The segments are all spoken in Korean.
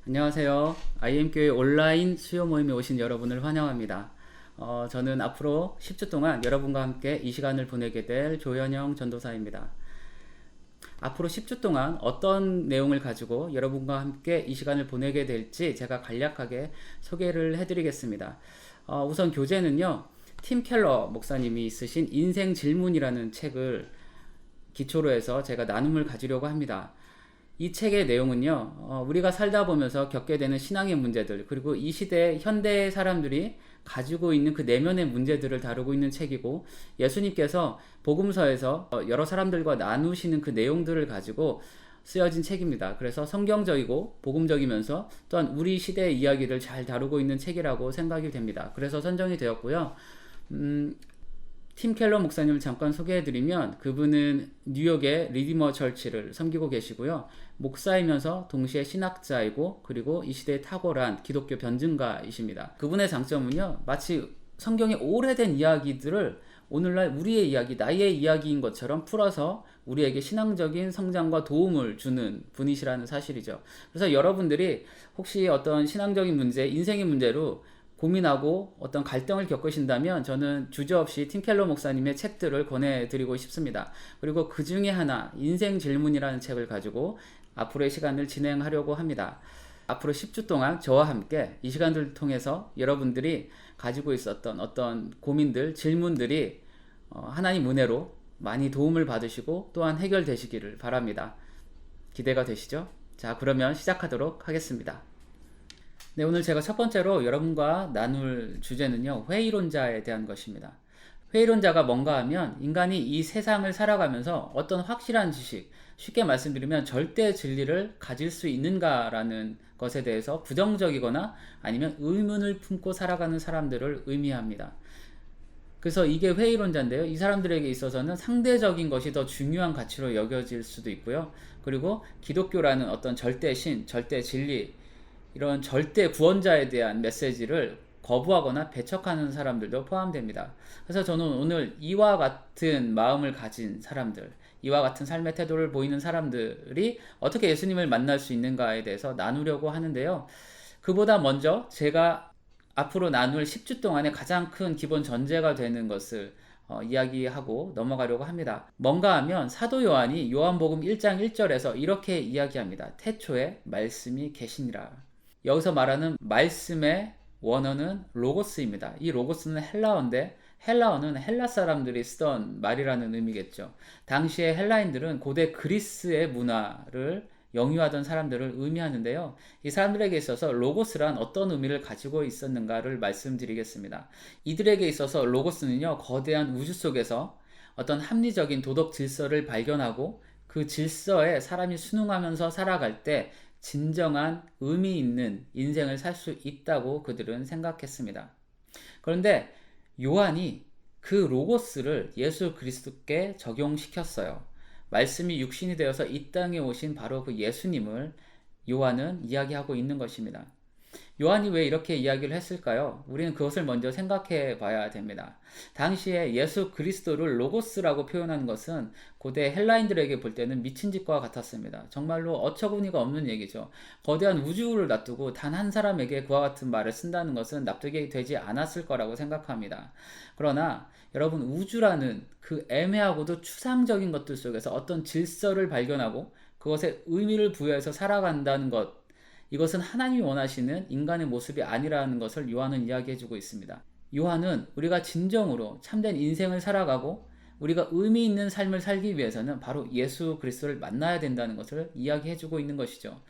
안녕하세요. IM교회 온라인 수요 모임에 오신 여러분을 환영합니다. 저는 앞으로 10주 동안 여러분과 함께 이 시간을 보내게 될 조현영 전도사입니다. 앞으로 10주 동안 어떤 내용을 가지고 여러분과 함께 이 시간을 보내게 될지 제가 간략하게 소개를 해드리겠습니다. 우선 교재는요, 팀 켈러 목사님이 쓰신 인생 질문이라는 책을 기초로 해서 제가 나눔을 가지려고 합니다. 이 책의 내용은요, 우리가 살다 보면서 겪게 되는 신앙의 문제들, 그리고 이 시대 현대 사람들이 가지고 있는 그 내면의 문제들을 다루고 있는 책이고, 예수님께서 복음서에서 여러 사람들과 나누시는 그 내용들을 가지고 쓰여진 책입니다. 그래서 성경적이고 복음적이면서 또한 우리 시대의 이야기를 잘 다루고 있는 책이라고 생각이 됩니다. 그래서 선정이 되었고요. 팀 켈러 목사님을 잠깐 소개해드리면, 그분은 뉴욕의 리디머 철치를 섬기고 계시고요. 목사이면서 동시에 신학자이고, 그리고 이 시대에 탁월한 기독교 변증가이십니다. 그분의 장점은요, 마치 성경의 오래된 이야기들을 오늘날 우리의 이야기, 나의 이야기인 것처럼 풀어서 우리에게 신앙적인 성장과 도움을 주는 분이시라는 사실이죠. 그래서 여러분들이 혹시 어떤 신앙적인 문제, 인생의 문제로 고민하고 어떤 갈등을 겪으신다면 저는 주저없이 팀 켈러 목사님의 책들을 권해드리고 싶습니다. 그리고 그 중에 하나, 인생 질문이라는 책을 가지고 앞으로의 시간을 진행하려고 합니다. 앞으로 10주 동안 저와 함께 이 시간들을 통해서 여러분들이 가지고 있었던 어떤 고민들, 질문들이 하나님 은혜로 많이 도움을 받으시고 또한 해결되시기를 바랍니다. 기대가 되시죠? 자, 그러면 시작하도록 하겠습니다. 네, 오늘 제가 첫 번째로 여러분과 나눌 주제는요, 회의론자에 대한 것입니다. 회의론자가 뭔가 하면, 인간이 이 세상을 살아가면서 어떤 확실한 지식, 쉽게 말씀드리면 절대 진리를 가질 수 있는가라는 것에 대해서 부정적이거나 아니면 의문을 품고 살아가는 사람들을 의미합니다. 그래서 이게 회의론자인데요, 이 사람들에게 있어서는 상대적인 것이 더 중요한 가치로 여겨질 수도 있고요. 그리고 기독교라는 어떤 절대신, 절대 진리, 이런 절대 구원자에 대한 메시지를 거부하거나 배척하는 사람들도 포함됩니다. 그래서 저는 오늘 이와 같은 마음을 가진 사람들, 이와 같은 삶의 태도를 보이는 사람들이 어떻게 예수님을 만날 수 있는가에 대해서 나누려고 하는데요. 그보다 먼저 제가 앞으로 나눌 10주 동안의 가장 큰 기본 전제가 되는 것을 이야기하고 넘어가려고 합니다. 뭔가 하면 사도 요한이 요한복음 1장 1절에서 이렇게 이야기합니다. 태초에 말씀이 계시니라. 여기서 말하는 말씀의 원어는 로고스입니다. 이 로고스는 헬라어인데, 헬라어는 헬라 사람들이 쓰던 말이라는 의미겠죠. 당시에 헬라인들은 고대 그리스의 문화를 영유하던 사람들을 의미하는데요. 이 사람들에게 있어서 로고스란 어떤 의미를 가지고 있었는가를 말씀드리겠습니다. 이들에게 있어서 로고스는요, 거대한 우주 속에서 어떤 합리적인 도덕 질서를 발견하고 그 질서에 사람이 순응하면서 살아갈 때 진정한 의미 있는 인생을 살 수 있다고 그들은 생각했습니다. 그런데 요한이 그 로고스를 예수 그리스도께 적용시켰어요. 말씀이 육신이 되어서 이 땅에 오신 바로 그 예수님을 요한은 이야기하고 있는 것입니다. 요한이 왜 이렇게 이야기를 했을까요? 우리는 그것을 먼저 생각해 봐야 됩니다. 당시에 예수 그리스도를 로고스라고 표현하는 것은 고대 헬라인들에게 볼 때는 미친 짓과 같았습니다. 정말로 어처구니가 없는 얘기죠. 거대한 우주를 놔두고 단 한 사람에게 그와 같은 말을 쓴다는 것은 납득이 되지 않았을 거라고 생각합니다. 그러나 여러분, 우주라는 그 애매하고도 추상적인 것들 속에서 어떤 질서를 발견하고 그것에 의미를 부여해서 살아간다는 것, 이것은 하나님이 원하시는 인간의 모습이 아니라는 것을 요한은 이야기해주고 있습니다. 요한은 우리가 진정으로 참된 인생을 살아가고 우리가 의미 있는 삶을 살기 위해서는 바로 예수 그리스도를 만나야 된다는 것을 이야기해주고 있는 것이죠.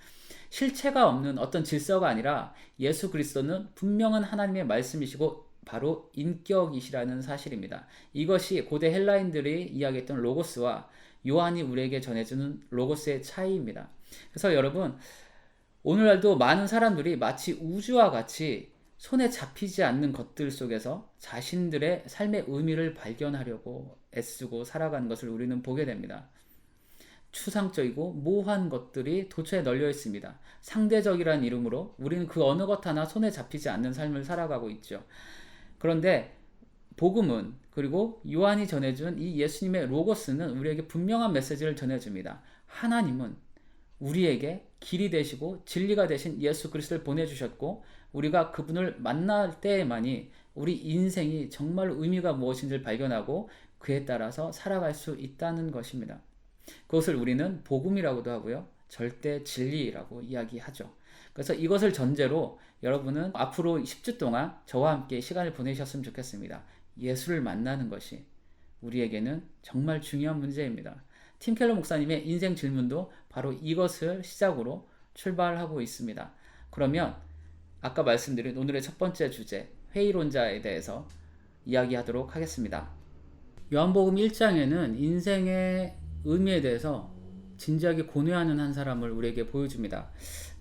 실체가 없는 어떤 질서가 아니라 예수 그리스도는 분명한 하나님의 말씀이시고 바로 인격이시라는 사실입니다. 이것이 고대 헬라인들이 이야기했던 로고스와 요한이 우리에게 전해주는 로고스의 차이입니다. 그래서 여러분, 오늘날도 많은 사람들이 마치 우주와 같이 손에 잡히지 않는 것들 속에서 자신들의 삶의 의미를 발견하려고 애쓰고 살아가는 것을 우리는 보게 됩니다. 추상적이고 모호한 것들이 도처에 널려 있습니다. 상대적이라는 이름으로 우리는 그 어느 것 하나 손에 잡히지 않는 삶을 살아가고 있죠. 그런데 복음은, 그리고 요한이 전해준 이 예수님의 로고스는 우리에게 분명한 메시지를 전해줍니다. 하나님은 우리에게 길이 되시고 진리가 되신 예수 그리스도를 보내주셨고, 우리가 그분을 만날 때에만이 우리 인생이 정말 의미가 무엇인지를 발견하고 그에 따라서 살아갈 수 있다는 것입니다. 그것을 우리는 복음이라고도 하고요, 절대 진리라고 이야기하죠. 그래서 이것을 전제로 여러분은 앞으로 10주 동안 저와 함께 시간을 보내셨으면 좋겠습니다. 예수를 만나는 것이 우리에게는 정말 중요한 문제입니다. 팀 켈러 목사님의 인생 질문도 바로 이것을 시작으로 출발하고 있습니다. 그러면 아까 말씀드린 오늘의 첫 번째 주제, 회의론자에 대해서 이야기하도록 하겠습니다. 요한복음 1장에는 인생의 의미에 대해서 진지하게 고뇌하는 한 사람을 우리에게 보여줍니다.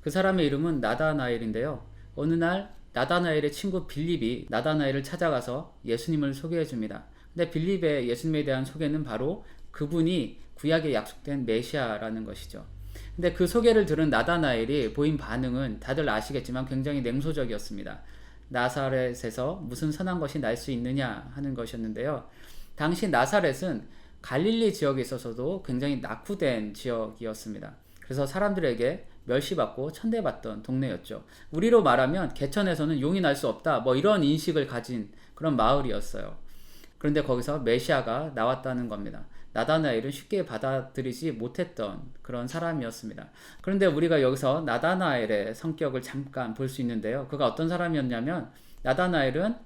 그 사람의 이름은 나다나엘인데요. 어느 날 나다나엘의 친구 빌립이 나다나엘을 찾아가서 예수님을 소개해 줍니다. 근데 빌립의 예수님에 대한 소개는 바로 그분이 구약에 약속된 메시아라는 것이죠. 근데 그 소개를 들은 나다나엘이 보인 반응은 다들 아시겠지만 굉장히 냉소적이었습니다. 나사렛에서 무슨 선한 것이 날 수 있느냐 하는 것이었는데요. 당시 나사렛은 갈릴리 지역에 있어서도 굉장히 낙후된 지역이었습니다. 그래서 사람들에게 멸시받고 천대받던 동네였죠. 우리로 말하면 개천에서는 용이 날 수 없다, 뭐 이런 인식을 가진 그런 마을이었어요. 그런데 거기서 메시아가 나왔다는 겁니다. 나다나엘은 쉽게 받아들이지 못했던 그런 사람이었습니다. 그런데 우리가 여기서 나다나엘의 성격을 잠깐 볼 수 있는데요. 그가 어떤 사람이었냐면, 나다나엘은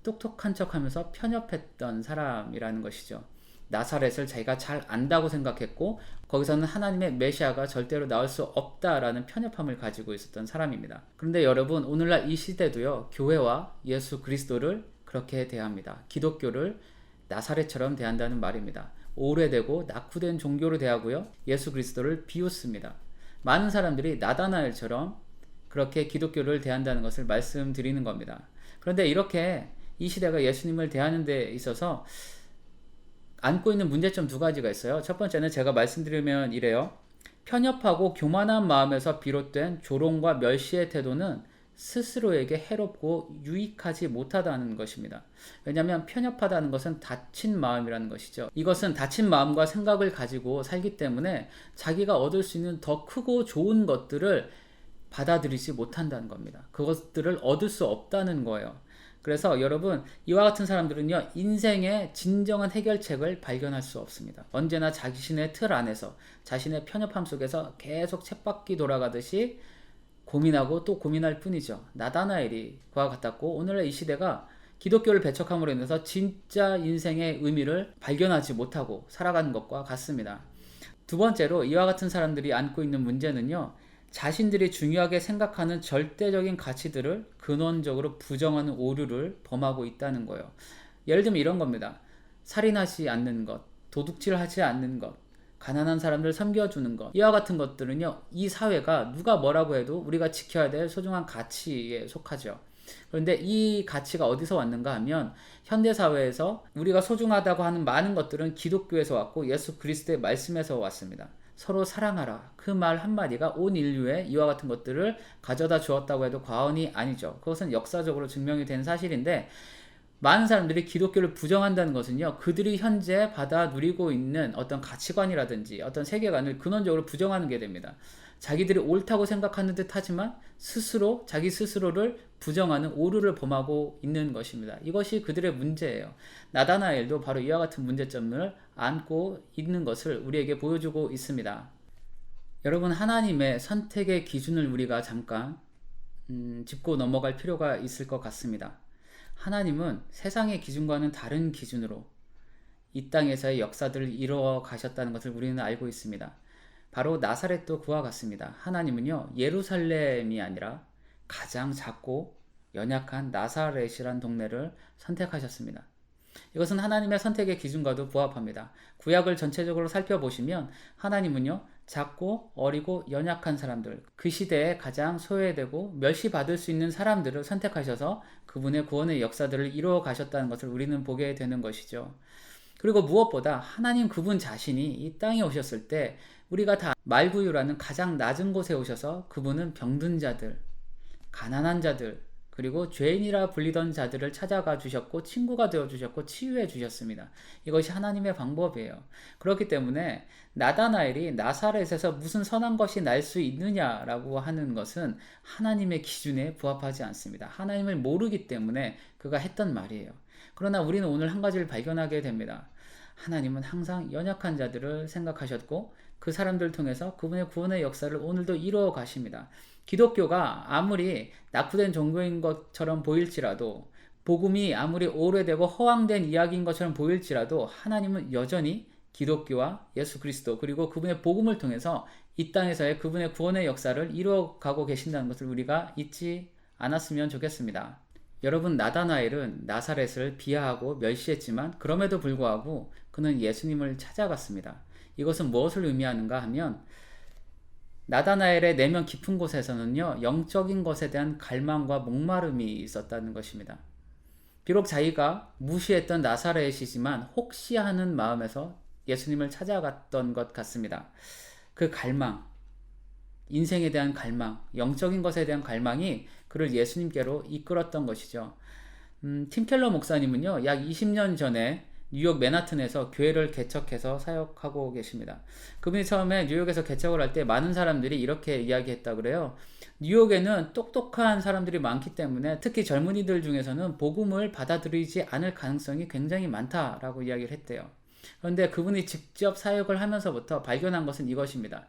똑똑한 척하면서 편협했던 사람이라는 것이죠. 나사렛을 자기가 잘 안다고 생각했고, 거기서는 하나님의 메시아가 절대로 나올 수 없다라는 편협함을 가지고 있었던 사람입니다. 그런데 여러분, 오늘날 이 시대도요, 교회와 예수 그리스도를 그렇게 대합니다. 기독교를 나사렛처럼 대한다는 말입니다. 오래되고 낙후된 종교로 대하고요, 예수 그리스도를 비웃습니다. 많은 사람들이 나다나엘처럼 그렇게 기독교를 대한다는 것을 말씀드리는 겁니다. 그런데 이렇게 이 시대가 예수님을 대하는 데 있어서 안고 있는 문제점 두 가지가 있어요. 첫 번째는 제가 말씀드리면 이래요. 편협하고 교만한 마음에서 비롯된 조롱과 멸시의 태도는 스스로에게 해롭고 유익하지 못하다는 것입니다. 왜냐하면 편협하다는 것은 닫힌 마음이라는 것이죠. 이것은 닫힌 마음과 생각을 가지고 살기 때문에 자기가 얻을 수 있는 더 크고 좋은 것들을 받아들이지 못한다는 겁니다. 그것들을 얻을 수 없다는 거예요. 그래서 여러분, 이와 같은 사람들은요, 인생의 진정한 해결책을 발견할 수 없습니다. 언제나 자신의 틀 안에서, 자신의 편협함 속에서 계속 쳇바퀴 돌아가듯이 고민하고 또 고민할 뿐이죠. 나다나엘이 그와 같았고, 오늘의 이 시대가 기독교를 배척함으로 인해서 진짜 인생의 의미를 발견하지 못하고 살아가는 것과 같습니다. 두 번째로, 이와 같은 사람들이 안고 있는 문제는요, 자신들이 중요하게 생각하는 절대적인 가치들을 근원적으로 부정하는 오류를 범하고 있다는 거예요. 예를 들면 이런 겁니다. 살인하지 않는 것, 도둑질하지 않는 것, 가난한 사람들 섬겨주는 것, 이와 같은 것들은요, 이 사회가 누가 뭐라고 해도 우리가 지켜야 될 소중한 가치에 속하죠. 그런데 이 가치가 어디서 왔는가 하면, 현대사회에서 우리가 소중하다고 하는 많은 것들은 기독교에서 왔고 예수 그리스도의 말씀에서 왔습니다. 서로 사랑하라, 그 말 한마디가 온 인류에 이와 같은 것들을 가져다 주었다고 해도 과언이 아니죠. 그것은 역사적으로 증명이 된 사실인데, 많은 사람들이 기독교를 부정한다는 것은요, 그들이 현재 받아 누리고 있는 어떤 가치관이라든지 어떤 세계관을 근원적으로 부정하는 게 됩니다. 자기들이 옳다고 생각하는 듯 하지만 스스로 자기 스스로를 부정하는 오류를 범하고 있는 것입니다. 이것이 그들의 문제예요. 나다나엘도 바로 이와 같은 문제점을 안고 있는 것을 우리에게 보여주고 있습니다. 여러분, 하나님의 선택의 기준을 우리가 잠깐 짚고 넘어갈 필요가 있을 것 같습니다. 하나님은 세상의 기준과는 다른 기준으로 이 땅에서의 역사들을 이루어 가셨다는 것을 우리는 알고 있습니다. 바로 나사렛도 그와 같습니다. 하나님은요, 예루살렘이 아니라 가장 작고 연약한 나사렛이란 동네를 선택하셨습니다. 이것은 하나님의 선택의 기준과도 부합합니다. 구약을 전체적으로 살펴보시면 하나님은요, 작고 어리고 연약한 사람들, 그 시대에 가장 소외되고 멸시받을 수 있는 사람들을 선택하셔서 그분의 구원의 역사들을 이루어 가셨다는 것을 우리는 보게 되는 것이죠. 그리고 무엇보다 하나님 그분 자신이 이 땅에 오셨을 때 우리가 다 말구유라는 가장 낮은 곳에 오셔서 그분은 병든 자들, 가난한 자들, 그리고 죄인이라 불리던 자들을 찾아가 주셨고 친구가 되어 주셨고 치유해 주셨습니다. 이것이 하나님의 방법이에요. 그렇기 때문에 나다나엘이 나사렛에서 무슨 선한 것이 날 수 있느냐라고 하는 것은 하나님의 기준에 부합하지 않습니다. 하나님을 모르기 때문에 그가 했던 말이에요. 그러나 우리는 오늘 한 가지를 발견하게 됩니다. 하나님은 항상 연약한 자들을 생각하셨고 그 사람들을 통해서 그분의 구원의 역사를 오늘도 이루어 가십니다. 기독교가 아무리 낙후된 종교인 것처럼 보일지라도, 복음이 아무리 오래되고 허황된 이야기인 것처럼 보일지라도 하나님은 여전히 기독교와 예수 그리스도 그리고 그분의 복음을 통해서 이 땅에서의 그분의 구원의 역사를 이루어가고 계신다는 것을 우리가 잊지 않았으면 좋겠습니다. 여러분, 나다나엘은 나사렛을 비하하고 멸시했지만 그럼에도 불구하고 그는 예수님을 찾아갔습니다. 이것은 무엇을 의미하는가 하면 나다나엘의 내면 깊은 곳에서는요, 영적인 것에 대한 갈망과 목마름이 있었다는 것입니다. 비록 자기가 무시했던 나사렛이지만 혹시 하는 마음에서 예수님을 찾아갔던 것 같습니다. 그 갈망, 인생에 대한 갈망, 영적인 것에 대한 갈망이 그를 예수님께로 이끌었던 것이죠. 팀 켈러 목사님은요, 약 20년 전에 뉴욕 맨하튼에서 교회를 개척해서 사역하고 계십니다. 그분이 처음에 뉴욕에서 개척을 할 때 많은 사람들이 이렇게 이야기했다 그래요. 뉴욕에는 똑똑한 사람들이 많기 때문에 특히 젊은이들 중에서는 복음을 받아들이지 않을 가능성이 굉장히 많다라고 이야기를 했대요. 그런데 그분이 직접 사역을 하면서부터 발견한 것은 이것입니다.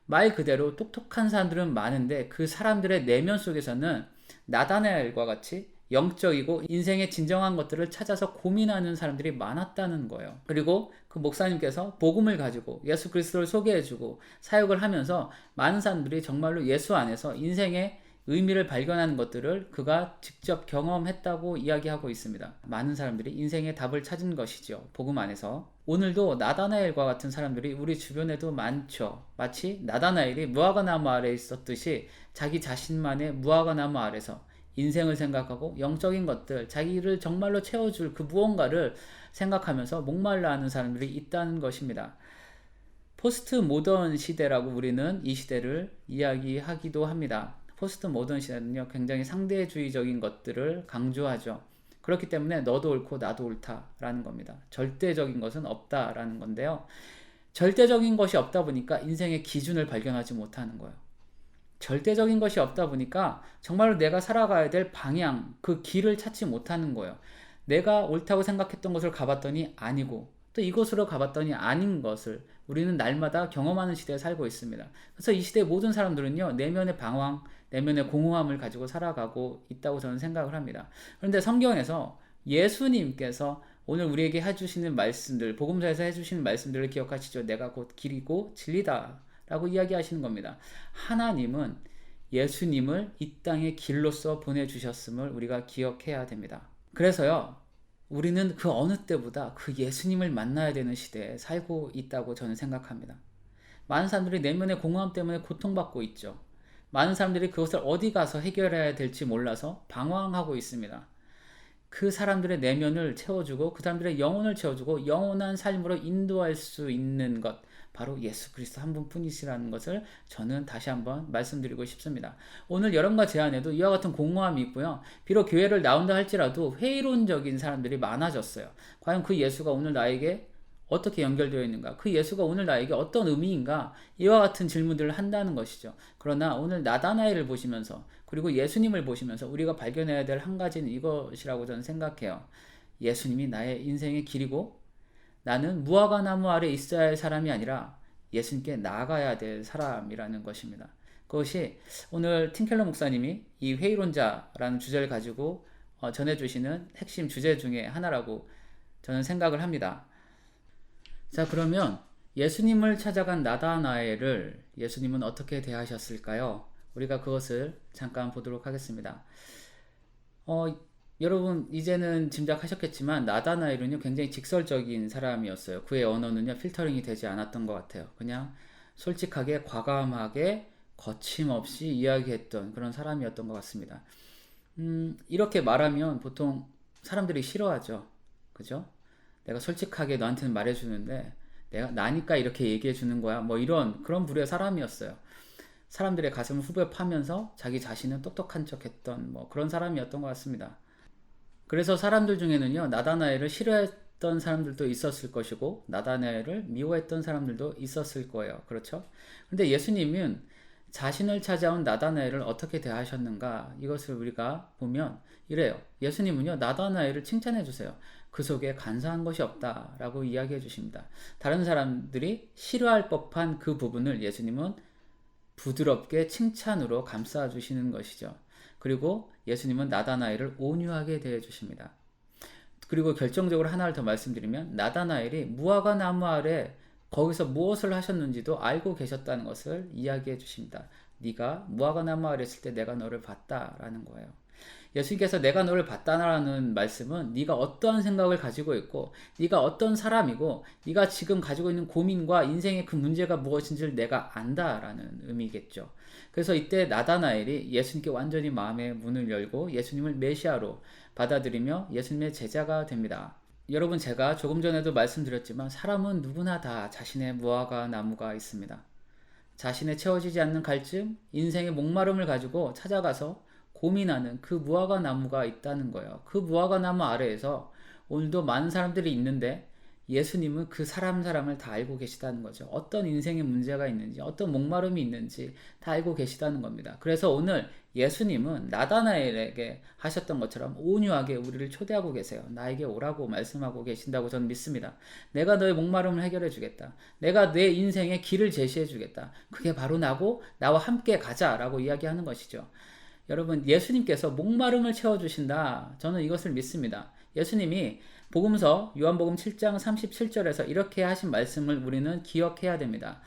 말 그대로 똑똑한 사람들은 많은데 그 사람들의 내면 속에서는 나다나엘과 같이 영적이고 인생의 진정한 것들을 찾아서 고민하는 사람들이 많았다는 거예요. 그리고 그 목사님께서 복음을 가지고 예수 그리스도를 소개해주고 사역을 하면서 많은 사람들이 정말로 예수 안에서 인생의 의미를 발견하는 것들을 그가 직접 경험했다고 이야기하고 있습니다. 많은 사람들이 인생의 답을 찾은 것이죠. 복음 안에서. 오늘도 나다나엘과 같은 사람들이 우리 주변에도 많죠. 마치 나다나엘이 무화과나무 아래에 있었듯이 자기 자신만의 무화과나무 아래서 인생을 생각하고 영적인 것들, 자기를 정말로 채워줄 그 무언가를 생각하면서 목말라 하는 사람들이 있다는 것입니다. 포스트 모던 시대라고 우리는 이 시대를 이야기하기도 합니다. 포스트 모던 시대는요, 굉장히 상대주의적인 것들을 강조하죠. 그렇기 때문에 너도 옳고 나도 옳다라는 겁니다. 절대적인 것은 없다라는 건데요. 절대적인 것이 없다 보니까 인생의 기준을 발견하지 못하는 거예요. 절대적인 것이 없다 보니까 정말로 내가 살아가야 될 방향, 그 길을 찾지 못하는 거예요. 내가 옳다고 생각했던 것을 가봤더니 아니고 또 이곳으로 가봤더니 아닌 것을 우리는 날마다 경험하는 시대에 살고 있습니다. 그래서 이 시대의 모든 사람들은요, 내면의 방황, 내면의 공허함을 가지고 살아가고 있다고 저는 생각을 합니다. 그런데 성경에서 예수님께서 오늘 우리에게 해주시는 말씀들, 복음서에서 해주시는 말씀들을 기억하시죠. 내가 곧 길이고 진리다 라고 이야기하시는 겁니다. 하나님은 예수님을 이 땅의 길로서 보내주셨음을 우리가 기억해야 됩니다. 그래서요, 우리는 그 어느 때보다 그 예수님을 만나야 되는 시대에 살고 있다고 저는 생각합니다. 많은 사람들이 내면의 공허함 때문에 고통받고 있죠. 많은 사람들이 그것을 어디 가서 해결해야 될지 몰라서 방황하고 있습니다. 그 사람들의 내면을 채워주고 그 사람들의 영혼을 채워주고 영원한 삶으로 인도할 수 있는 것, 바로 예수 그리스도 한 분뿐이시라는 것을 저는 다시 한번 말씀드리고 싶습니다. 오늘 여러분과 제 안에도 이와 같은 공허함이 있고요. 비록 교회를 나온다 할지라도 회의론적인 사람들이 많아졌어요. 과연 그 예수가 오늘 나에게 어떻게 연결되어 있는가? 그 예수가 오늘 나에게 어떤 의미인가? 이와 같은 질문들을 한다는 것이죠. 그러나 오늘 나다나엘을 보시면서 그리고 예수님을 보시면서 우리가 발견해야 될 한 가지는 이것이라고 저는 생각해요. 예수님이 나의 인생의 길이고 나는 무화과나무 아래 있어야 할 사람이 아니라 예수님께 나아가야 될 사람이라는 것입니다. 그것이 오늘 팀켈러 목사님이 이 회의론자라는 주제를 가지고 전해주시는 핵심 주제 중에 하나라고 저는 생각을 합니다. 자, 그러면 예수님을 찾아간 나다나엘을 예수님은 어떻게 대하셨을까요? 우리가 그것을 잠깐 보도록 하겠습니다. 여러분 이제는 짐작하셨겠지만 나다나엘은요, 굉장히 직설적인 사람이었어요. 그의 언어는요, 필터링이 되지 않았던 것 같아요. 그냥 솔직하게 과감하게 거침없이 이야기했던 그런 사람이었던 것 같습니다. 이렇게 말하면 보통 사람들이 싫어하죠. 그죠? 내가 솔직하게 너한테는 말해주는데 내가 나니까 이렇게 얘기해 주는 거야, 뭐 이런 그런 부류의 사람이었어요. 사람들의 가슴을 후벼 파면서 자기 자신은 똑똑한 척했던 뭐 그런 사람이었던 것 같습니다. 그래서 사람들 중에는요, 나다나엘을 싫어했던 사람들도 있었을 것이고 나다나엘을 미워했던 사람들도 있었을 거예요. 그렇죠? 근데 예수님은 자신을 찾아온 나다나엘을 어떻게 대하셨는가, 이것을 우리가 보면 이래요. 예수님은요, 나다나엘을 칭찬해 주세요. 그 속에 간사한 것이 없다라고 이야기해 주십니다. 다른 사람들이 싫어할 법한 그 부분을 예수님은 부드럽게 칭찬으로 감싸 주시는 것이죠. 그리고 예수님은 나다나엘을 온유하게 대해 주십니다. 그리고 결정적으로 하나를 더 말씀드리면, 나다나엘이 무화과 나무 아래 거기서 무엇을 하셨는지도 알고 계셨다는 것을 이야기해 주십니다. 네가 무화과 나무 아래 있을 때 내가 너를 봤다라는 거예요. 예수님께서 내가 너를 봤다라는 말씀은 네가 어떠한 생각을 가지고 있고 네가 어떤 사람이고 네가 지금 가지고 있는 고민과 인생의 그 문제가 무엇인지를 내가 안다라는 의미겠죠. 그래서 이때 나다나엘이 예수님께 완전히 마음의 문을 열고 예수님을 메시아로 받아들이며 예수님의 제자가 됩니다. 여러분, 제가 조금 전에도 말씀드렸지만 사람은 누구나 다 자신의 무화과 나무가 있습니다. 자신의 채워지지 않는 갈증, 인생의 목마름을 가지고 찾아가서 고민하는 그 무화과 나무가 있다는 거예요. 그 무화과 나무 아래에서 오늘도 많은 사람들이 있는데 예수님은 그 사람을 다 알고 계시다는 거죠. 어떤 인생의 문제가 있는지, 어떤 목마름이 있는지 다 알고 계시다는 겁니다. 그래서 오늘 예수님은 나다나엘에게 하셨던 것처럼 온유하게 우리를 초대하고 계세요. 나에게 오라고 말씀하고 계신다고 저는 믿습니다. 내가 너의 목마름을 해결해 주겠다. 내가 내 인생의 길을 제시해 주겠다. 그게 바로 나고 나와 함께 가자라고 이야기하는 것이죠. 여러분, 예수님께서 목마름을 채워주신다. 저는 이것을 믿습니다. 예수님이 복음서 요한복음 7장 37절에서 이렇게 하신 말씀을 우리는 기억해야 됩니다.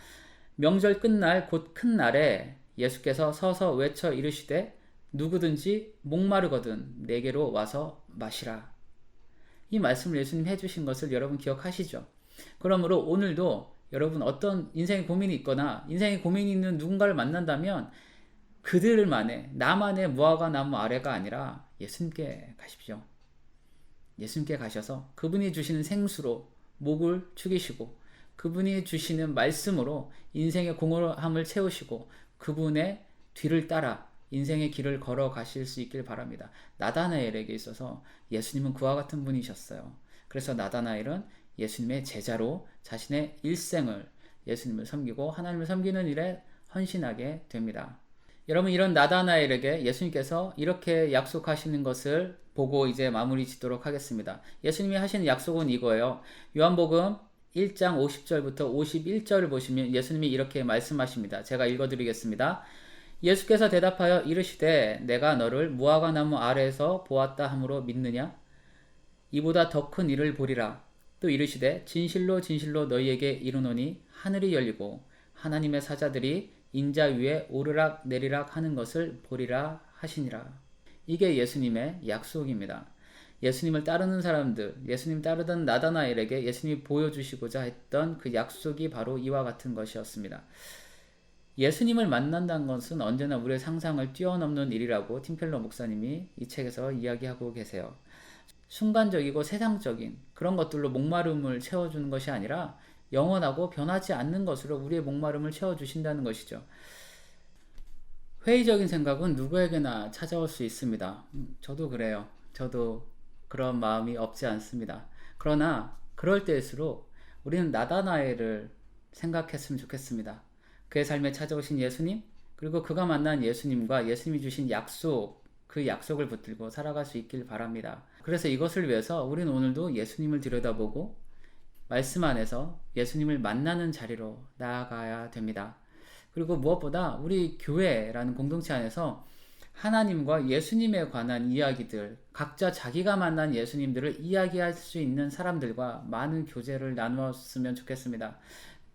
명절 끝날 곧 큰 날에 예수께서 서서 외쳐 이르시되 누구든지 목마르거든 내게로 와서 마시라. 이 말씀을 예수님 해주신 것을 여러분 기억하시죠? 그러므로 오늘도 여러분 어떤 인생의 고민이 있거나 인생의 고민이 있는 누군가를 만난다면 그들만의, 나만의 무화과 나무 아래가 아니라 예수님께 가십시오. 예수님께 가셔서 그분이 주시는 생수로 목을 축이시고 그분이 주시는 말씀으로 인생의 공허함을 채우시고 그분의 뒤를 따라 인생의 길을 걸어 가실 수 있길 바랍니다. 나다나엘에게 있어서 예수님은 그와 같은 분이셨어요. 그래서 나다나엘은 예수님의 제자로 자신의 일생을 예수님을 섬기고 하나님을 섬기는 일에 헌신하게 됩니다. 여러분, 이런 나다나엘에게 예수님께서 이렇게 약속하시는 것을 보고 이제 마무리 짓도록 하겠습니다. 예수님이 하시는 약속은 이거예요. 요한복음 1장 50절부터 51절을 보시면 예수님이 이렇게 말씀하십니다. 제가 읽어드리겠습니다. 예수께서 대답하여 이르시되 내가 너를 무화과 나무 아래에서 보았다 함으로 믿느냐? 이보다 더 큰 일을 보리라. 또 이르시되 진실로 진실로 너희에게 이르노니 하늘이 열리고 하나님의 사자들이 인자 위에 오르락 내리락 하는 것을 보리라 하시니라. 이게 예수님의 약속입니다. 예수님을 따르는 사람들, 예수님 따르던 나다나엘에게 예수님이 보여주시고자 했던 그 약속이 바로 이와 같은 것이었습니다. 예수님을 만난다는 것은 언제나 우리의 상상을 뛰어넘는 일이라고 팀켈러 목사님이 이 책에서 이야기하고 계세요. 순간적이고 세상적인 그런 것들로 목마름을 채워주는 것이 아니라 영원하고 변하지 않는 것으로 우리의 목마름을 채워주신다는 것이죠. 회의적인 생각은 누구에게나 찾아올 수 있습니다. 저도 그래요. 저도 그런 마음이 없지 않습니다. 그러나 그럴 때일수록 우리는 나다나엘을 생각했으면 좋겠습니다. 그의 삶에 찾아오신 예수님, 그리고 그가 만난 예수님과 예수님이 주신 약속, 그 약속을 붙들고 살아갈 수 있길 바랍니다. 그래서 이것을 위해서 우리는 오늘도 예수님을 들여다보고 말씀 안에서 예수님을 만나는 자리로 나아가야 됩니다. 그리고 무엇보다 우리 교회라는 공동체 안에서 하나님과 예수님에 관한 이야기들, 각자 자기가 만난 예수님들을 이야기할 수 있는 사람들과 많은 교제를 나누었으면 좋겠습니다.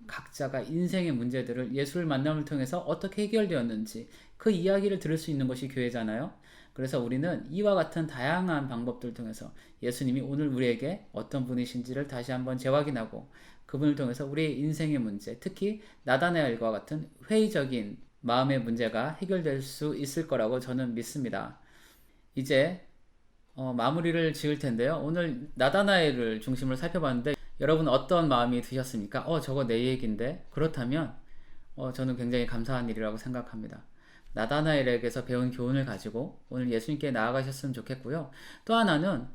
각자가 인생의 문제들을 예수를 만남을 통해서 어떻게 해결되었는지 그 이야기를 들을 수 있는 것이 교회잖아요. 그래서 우리는 이와 같은 다양한 방법들을 통해서 예수님이 오늘 우리에게 어떤 분이신지를 다시 한번 재확인하고 그분을 통해서 우리의 인생의 문제, 특히 나다나엘과 같은 회의적인 마음의 문제가 해결될 수 있을 거라고 저는 믿습니다. 이제 마무리를 지을 텐데요. 오늘 나다나엘을 중심으로 살펴봤는데 여러분 어떤 마음이 드셨습니까? 저거 내 얘기인데? 그렇다면 저는 굉장히 감사한 일이라고 생각합니다. 나다나엘에게서 배운 교훈을 가지고 오늘 예수님께 나아가셨으면 좋겠고요. 또 하나는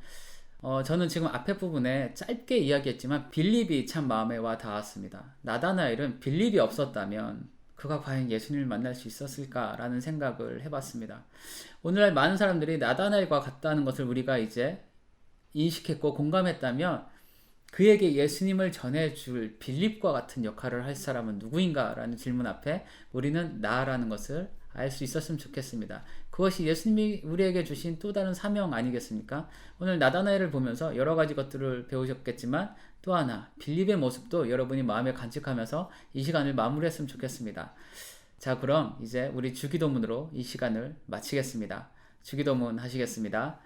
저는 지금 앞에 부분에 짧게 이야기했지만 빌립이 참 마음에 와 닿았습니다. 나다나엘은 빌립이 없었다면 그가 과연 예수님을 만날 수 있었을까라는 생각을 해봤습니다. 오늘날 많은 사람들이 나다나엘과 같다는 것을 우리가 이제 인식했고 공감했다면 그에게 예수님을 전해줄 빌립과 같은 역할을 할 사람은 누구인가? 라는 질문 앞에 우리는 나라는 것을 알 수 있었으면 좋겠습니다. 그것이 예수님이 우리에게 주신 또 다른 사명 아니겠습니까? 오늘 나다나엘을 보면서 여러 가지 것들을 배우셨겠지만 또 하나 빌립의 모습도 여러분이 마음에 간직하면서 이 시간을 마무리했으면 좋겠습니다. 자, 그럼 이제 우리 주기도문으로 이 시간을 마치겠습니다. 주기도문 하시겠습니다.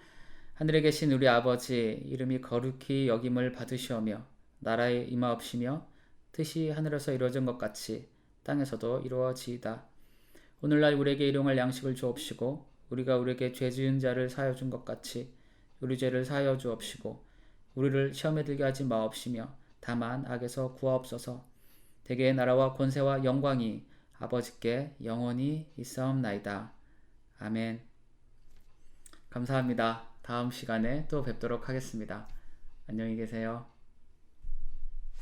하늘에 계신 우리 아버지, 이름이 거룩히 여김을 받으시오며 나라에 임하옵시며 뜻이 하늘에서 이루어진 것 같이 땅에서도 이루어지이다. 오늘날 우리에게 일용할 양식을 주옵시고 우리가 우리에게 죄 지은 자를 사하여 준 것 같이 우리 죄를 사하여 주옵시고 우리를 시험에 들게 하지 마옵시며 다만 악에서 구하옵소서. 대개의 나라와 권세와 영광이 아버지께 영원히 있사옵나이다. 아멘. 감사합니다. 다음 시간에 또 뵙도록 하겠습니다. 안녕히 계세요.